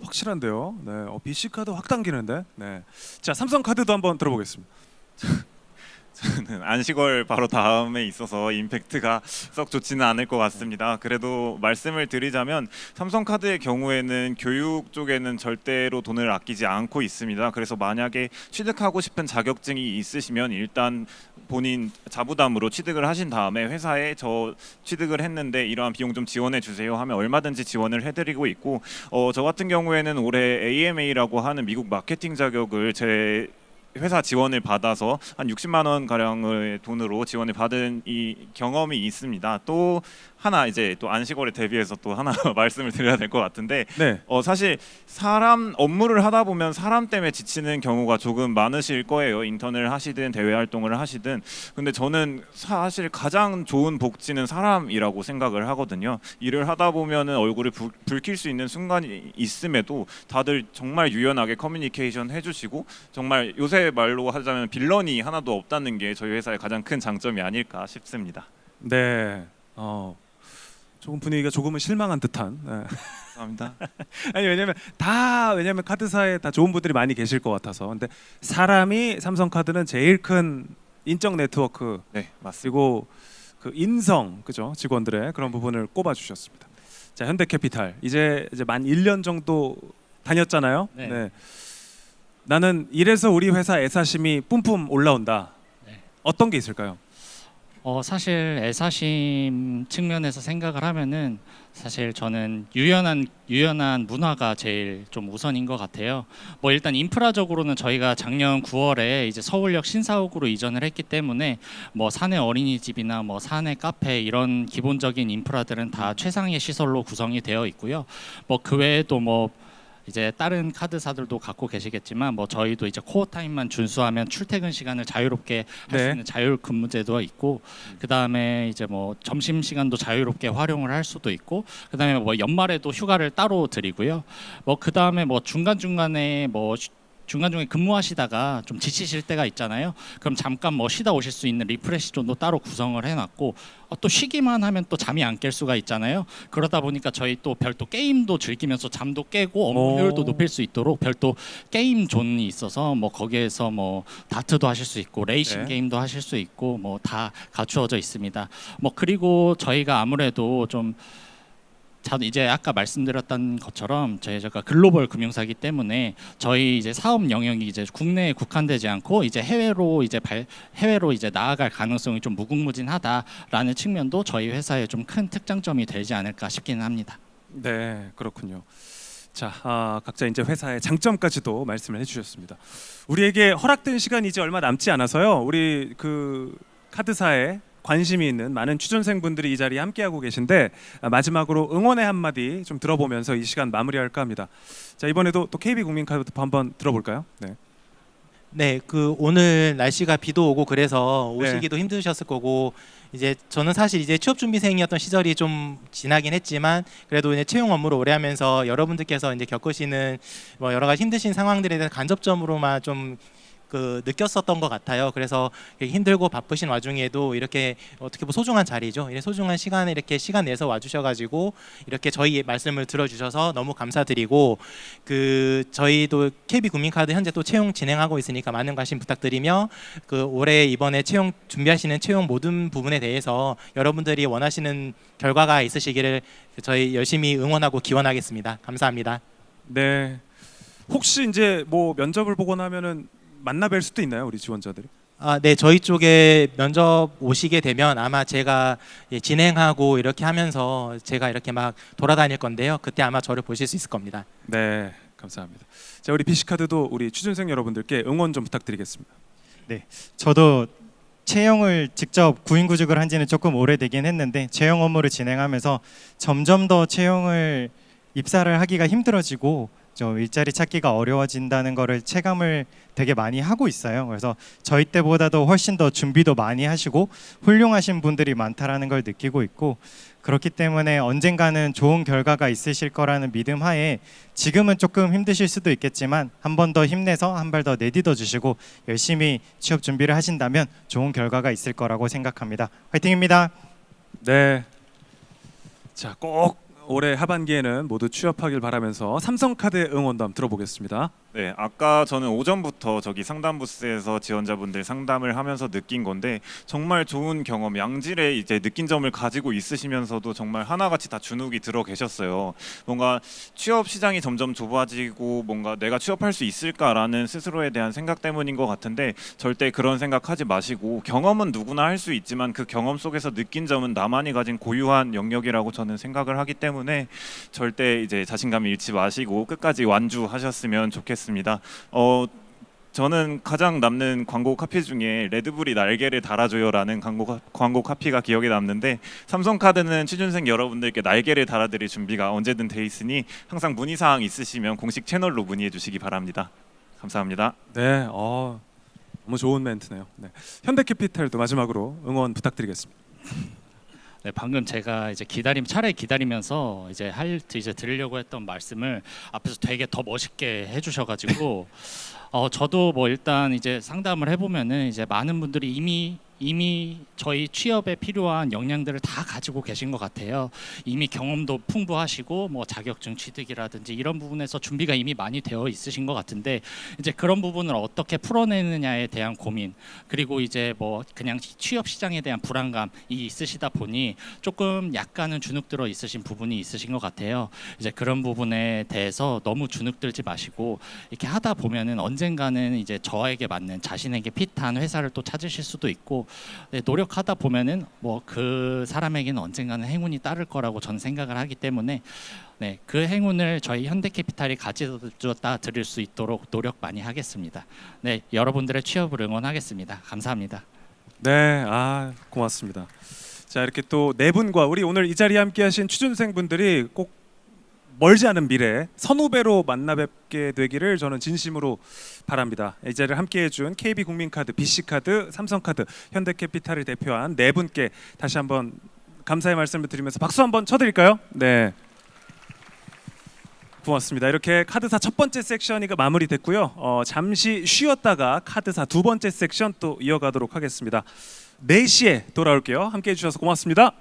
확실한데요. 네, BC카드 확 당기는데. 네, 자 삼성카드도 한번 들어보겠습니다. 저는 안식월 바로 다음에 있어서 임팩트가 썩 좋지는 않을 것 같습니다. 그래도 말씀을 드리자면 삼성카드의 경우에는 교육 쪽에는 절대로 돈을 아끼지 않고 있습니다. 그래서 만약에 취득하고 싶은 자격증이 있으시면 일단 본인 자부담으로 취득을 하신 다음에 회사에 저 취득을 했는데 이러한 비용 좀 지원해 주세요 하면 얼마든지 지원을 해드리고 있고 저 같은 경우에는 올해 AMA라고 하는 미국 마케팅 자격을 제 회사 지원을 받아서 한 60만 원 가량의 돈으로 지원을 받은 이 경험이 있습니다. 또 하나 이제 또 안시골에 대비해서 또 하나 말씀을 드려야 될 것 같은데 네. 사실 사람 업무를 하다 보면 사람 때문에 지치는 경우가 조금 많으실 거예요. 인턴을 하시든 대외 활동을 하시든. 근데 저는 사실 가장 좋은 복지는 사람이라고 생각을 하거든요. 일을 하다 보면은 얼굴이 붉힐 수 있는 순간이 있음에도 다들 정말 유연하게 커뮤니케이션 해주시고 정말 요새 말로 하자면 빌런이 하나도 없다는 게 저희 회사의 가장 큰 장점이 아닐까 싶습니다. 네. 조금 분위기가 조금은 실망한 듯한. 네. 감사합니다. 아니 왜냐면 카드사에 다 좋은 분들이 많이 계실 것 같아서. 근데 사람이 삼성카드는 제일 큰 인적 네트워크 네, 맞습니다. 그리고 그 인성 그죠 직원들의 그런 부분을 꼽아 주셨습니다. 자 현대캐피탈 이제 만 1년 정도 다녔잖아요. 네. 나는 이래서 우리 회사 애사심이 뿜뿜 올라온다. 네. 어떤 게 있을까요? 사실 애사심 측면에서 생각을 하면은 사실 저는 유연한 문화가 제일 좀 우선인 것 같아요. 뭐 일단 인프라적으로는 저희가 작년 9월에 이제 서울역 신사옥으로 이전을 했기 때문에 뭐 사내 어린이집이나 뭐 사내 카페 이런 기본적인 인프라들은 다 최상의 시설로 구성이 되어 있고요. 뭐 그 외에도 뭐 이제 다른 카드사들도 갖고 계시겠지만 뭐 저희도 이제 코어 타임만 준수하면 출퇴근 시간을 자유롭게 할 수 네. 있는 자율 근무제도가 있고 그다음에 이제 뭐 점심 시간도 자유롭게 활용을 할 수도 있고 그다음에 뭐 연말에도 휴가를 따로 드리고요. 뭐 그다음에 뭐 중간중간에 뭐 중간중간에 근무하시다가 좀 지치실 때가 있잖아요. 그럼 잠깐 뭐 쉬다 오실 수 있는 리프레시 존도 따로 구성을 해놨고 또 쉬기만 하면 또 잠이 안 깰 수가 있잖아요. 그러다 보니까 저희 또 별도 게임도 즐기면서 잠도 깨고 업무 효율도 높일 수 있도록 별도 게임 존이 있어서 뭐 거기에서 뭐 다트도 하실 수 있고 레이싱 네. 게임도 하실 수 있고 뭐 다 갖추어져 있습니다. 뭐 그리고 저희가 아무래도 좀 이제 아까 말씀드렸던 것처럼 저희가 글로벌 금융사기 때문에 저희 이제 사업 영역이 이제 국내에 국한되지 않고 이제 해외로 이제 나아갈 가능성이 좀 무궁무진하다라는 측면도 저희 회사의 좀 큰 특장점이 되지 않을까 싶기는 합니다. 네, 그렇군요. 자, 각자 이제 회사의 장점까지도 말씀을 해주셨습니다. 우리에게 허락된 시간이 이제 얼마 남지 않아서요. 우리 그 카드사에 관심이 있는 많은 취준생분들이 이 자리에 함께하고 계신데 마지막으로 응원의 한마디 좀 들어보면서 이 시간 마무리할까 합니다. 자, 이번에도 또 KB국민카드부터 한번 들어볼까요? 네. 네, 그 오늘 날씨가 비도 오고 그래서 네. 오시기도 힘드셨을 거고 이제 저는 사실 이제 취업 준비생이었던 시절이 좀 지나긴 했지만 그래도 이제 채용 업무를 오래 하면서 여러분들께서 이제 겪으시는 뭐 여러 가지 힘드신 상황들에 대한 간접점으로만 좀 느꼈었던 것 같아요. 그래서 힘들고 바쁘신 와중에도 이렇게 어떻게 보면 소중한 자리죠. 이렇게 소중한 시간에 이렇게 시간 내서 와주셔가지고 이렇게 저희 말씀을 들어주셔서 너무 감사드리고 저희도 KB 국민카드 현재 또 채용 진행하고 있으니까 많은 관심 부탁드리며 올해 이번에 채용 준비하시는 채용 모든 부분에 대해서 여러분들이 원하시는 결과가 있으시기를 저희 열심히 응원하고 기원하겠습니다. 감사합니다. 네. 혹시 이제 뭐 면접을 보거나 하면은 만나 뵐 수도 있나요, 우리 지원자들이? 네, 저희 쪽에 면접 오시게 되면 아마 제가 진행하고 이렇게 하면서 제가 이렇게 막 돌아다닐 건데요. 그때 아마 저를 보실 수 있을 겁니다. 네, 감사합니다. 자, 우리 BC카드도 우리 취준생 여러분들께 응원 좀 부탁드리겠습니다. 저도 채용을 직접 구인구직을 한 지는 조금 오래되긴 했는데 채용 업무를 진행하면서 점점 더 채용을 입사를 하기가 힘들어지고 좀 일자리 찾기가 어려워진다는 거를 체감을 되게 많이 하고 있어요. 그래서 저희 때보다도 훨씬 더 준비도 많이 하시고 훌륭하신 분들이 많다라는 걸 느끼고 있고 그렇기 때문에 언젠가는 좋은 결과가 있으실 거라는 믿음 하에 지금은 조금 힘드실 수도 있겠지만 한 번 더 힘내서 한 발 더 내딛어 주시고 열심히 취업 준비를 하신다면 좋은 결과가 있을 거라고 생각합니다. 화이팅입니다. 네. 자, 꼭 올해 하반기에는 모두 취업하길 바라면서 삼성카드의 응원도 한번 들어보겠습니다. 네, 아까 저는 오전부터 저기 상담 부스에서 지원자분들 상담을 하면서 느낀 건데 정말 좋은 경험, 양질의 이제 느낀 점을 가지고 있으시면서도 정말 하나같이 다 주눅이 들어 계셨어요. 뭔가 취업 시장이 점점 좁아지고 뭔가 내가 취업할 수 있을까라는 스스로에 대한 생각 때문인 것 같은데 절대 그런 생각하지 마시고 경험은 누구나 할 수 있지만 그 경험 속에서 느낀 점은 나만이 가진 고유한 영역이라고 저는 생각을 하기 때문에 절대 이제 자신감 잃지 마시고 끝까지 완주하셨으면 좋겠습니다. 저는 가장 남는 광고 카피 중에 레드불이 날개를 달아줘요라는 광고 카피가 기억에 남는데, 삼성카드는 취준생 여러분들께 날개를 달아드릴 준비가 언제든 돼 있으니 항상 문의사항 있으시면 공식 채널로 문의해 주시기 바랍니다. 감사합니다. 네, 너무 좋은 멘트네요. 네. 현대캐피탈도 마지막으로 응원 부탁드리겠습니다. 네, 방금 제가 이제 차라리 기다리면서 이제 드리려고 했던 말씀을 앞에서 되게 더 멋있게 해주셔가지고 저도 뭐 일단 이제 상담을 해보면은 이제 많은 분들이 이미 저희 취업에 필요한 역량들을 다 가지고 계신 것 같아요. 이미 경험도 풍부하시고 뭐 자격증 취득이라든지 이런 부분에서 준비가 이미 많이 되어 있으신 것 같은데, 이제 그런 부분을 어떻게 풀어내느냐에 대한 고민, 그리고 이제 뭐 그냥 취업 시장에 대한 불안감이 있으시다 보니 조금 약간은 주눅들어 있으신 부분이 있으신 것 같아요. 이제 그런 부분에 대해서 너무 주눅들지 마시고 이렇게 하다 보면은 언젠가는 이제 저에게 맞는, 자신에게 핏한 회사를 또 찾으실 수도 있고, 네, 노력하다 보면은 뭐 그 사람에게는 언젠가는 행운이 따를 거라고 저는 생각을 하기 때문에, 네, 그 행운을 저희 현대캐피탈이 가져다 드릴 수 있도록 노력 많이 하겠습니다. 네, 여러분들의 취업을 응원하겠습니다. 감사합니다. 네, 고맙습니다. 자, 이렇게 또 네 분과 우리 오늘 이 자리에 함께하신 취준생분들이 꼭 멀지 않은 미래 선후배로 만나 뵙게 되기를 저는 진심으로 바랍니다. 이 자리를 함께해준 KB국민카드, BC카드, 삼성카드, 현대캐피탈을 대표한 네 분께 다시 한번 감사의 말씀을 드리면서 박수 한번 쳐드릴까요? 네, 고맙습니다. 이렇게 카드사 첫 번째 섹션이 마무리됐고요. 잠시 쉬었다가 카드사 두 번째 섹션 또 이어가도록 하겠습니다. 4시에 돌아올게요. 함께해 주셔서 고맙습니다.